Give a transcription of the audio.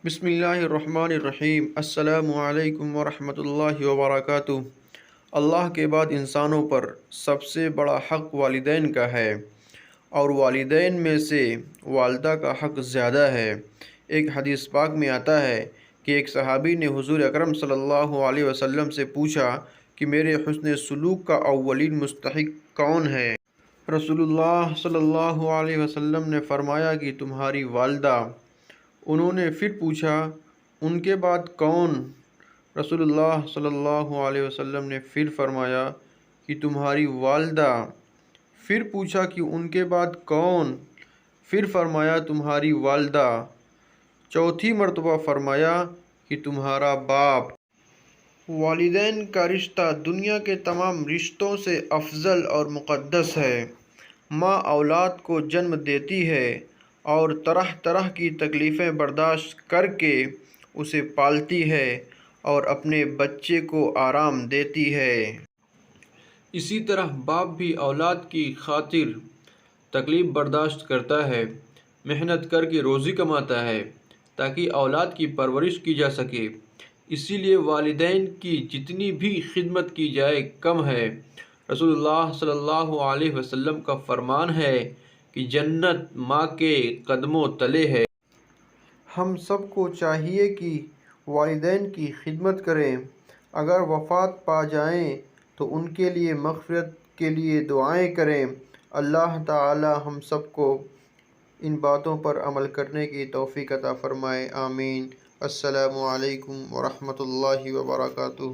بسم اللہ الرحمن الرحیم۔ السلام علیکم ورحمۃ اللہ وبرکاتہ۔ اللہ کے بعد انسانوں پر سب سے بڑا حق والدین کا ہے، اور والدین میں سے والدہ کا حق زیادہ ہے۔ ایک حدیث پاک میں آتا ہے کہ ایک صحابی نے حضور اکرم صلی اللہ علیہ وسلم سے پوچھا کہ میرے حسن سلوک کا اولین مستحق کون ہے؟ رسول اللہ صلی اللہ علیہ وسلم نے فرمایا کہ تمہاری والدہ۔ انہوں نے پھر پوچھا ان کے بعد کون؟ رسول اللہ صلی اللہ علیہ وسلم نے پھر فرمایا کہ تمہاری والدہ۔ پھر پوچھا کہ ان کے بعد کون؟ پھر فرمایا تمہاری والدہ۔ چوتھی مرتبہ فرمایا کہ تمہارا باپ۔ والدین کا رشتہ دنیا کے تمام رشتوں سے افضل اور مقدس ہے۔ ماں اولاد کو جنم دیتی ہے اور طرح طرح کی تکلیفیں برداشت کر کے اسے پالتی ہے اور اپنے بچے کو آرام دیتی ہے۔ اسی طرح باپ بھی اولاد کی خاطر تکلیف برداشت کرتا ہے، محنت کر کے روزی کماتا ہے تاکہ اولاد کی پرورش کی جا سکے۔ اسی لیے والدین کی جتنی بھی خدمت کی جائے کم ہے۔ رسول اللہ صلی اللہ علیہ وسلم کا فرمان ہے کہ جنت ماں کے قدموں تلے ہے۔ ہم سب کو چاہیے کہ والدین کی خدمت کریں۔ اگر وفات پا جائیں تو ان کے لیے مغفرت کے لیے دعائیں کریں۔ اللہ تعالی ہم سب کو ان باتوں پر عمل کرنے کی توفیق عطا فرمائے، آمین۔ السلام علیکم ورحمۃ اللہ وبرکاتہ۔